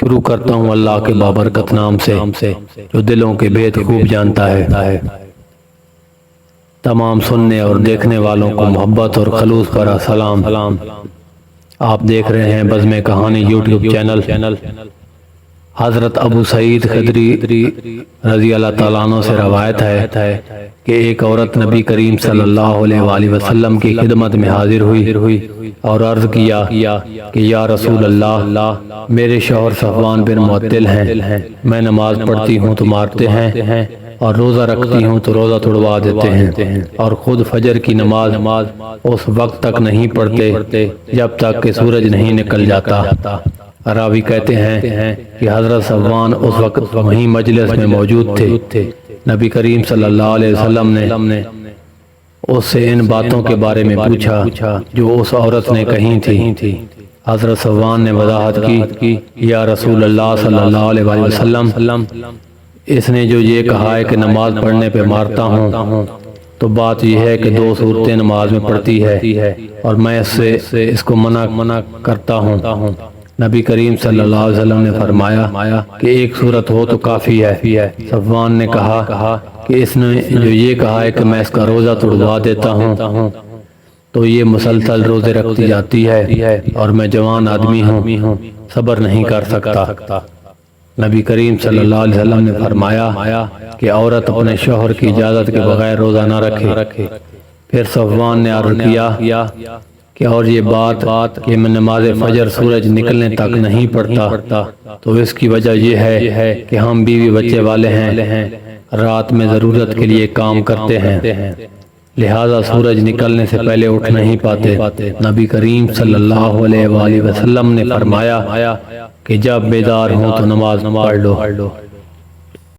شروع کرتا ہوں اللہ کے بابرکت نام سے جو دلوں کے بھید خوب جانتا ہے۔ تمام سننے اور دیکھنے والوں کو محبت اور خلوص بھرا سلام۔ آپ دیکھ رہے ہیں بزم کہانی یوٹیوب چینل۔ حضرت ابو سعید خدری رضی اللہ تعالیٰ عنہ سے روایت ہے کہ ایک عورت نبی کریم صلی اللہ علیہ وآلہ وسلم کی خدمت میں حاضر ہوئی اور عرض کیا کہ یا رسول اللہ، میرے شوہر صفوان بن معطل ہیں، میں نماز پڑھتی ہوں تو مارتے ہیں اور روزہ رکھتی ہوں تو روزہ توڑوا دیتے ہیں، اور خود فجر کی نماز اس وقت تک نہیں پڑھتے جب تک کہ سورج نہیں نکل جاتا۔ راوی کہتے ہیں کہ حضرت صفوان اس وقت وہیں مجلس میں موجود تھے۔ نبی کریم صلی اللہ علیہ وسلم نے اس سے ان باتوں کے بارے میں پوچھا جو اس عورت نے کہی تھی۔ حضرت صفوان نے وضاحت کی، یا رسول اللہ صلی اللہ علیہ وسلم، اس نے جو یہ کہا ہے کہ نماز پڑھنے پہ مارتا ہوں، تو بات یہ ہے کہ دو صورتیں نماز میں پڑھتی ہے اور میں اس کو منع کرتا ہوں۔ نبی کریم صلی اللہ علیہ وسلم نے فرمایا کہ ایک صورت ہو تو کافی ہے۔ صفوان نے کہا کہ اس نے جو یہ کہا ہے کہ میں اس کا روزہ توڑوا دیتا ہوں، تو یہ مسلسل روزے رکھتی جاتی ہے اور میں جوان آدمی ہوں، صبر نہیں کر سکتا۔ نبی کریم صلی اللہ علیہ وسلم نے فرمایا کہ عورت اپنے شوہر کی اجازت کے بغیر روزہ نہ رکھے۔ پھر صفوان نے عرض کیا کہ اور یہ بات کہ میں نماز فجر سورج نکلنے تک نہیں پڑھتا، تو اس کی وجہ یہ ہے کہ ہم بیوی بچے والے ہیں، رات میں ضرورت کے لیے کام کرتے ہیں، لہذا سورج نکلنے سے پہلے اٹھ نہیں پاتے۔ نبی کریم صلی اللہ علیہ وآلہ وسلم نے فرمایا کہ جب بیدار ہوں تو نماز پڑھ لو۔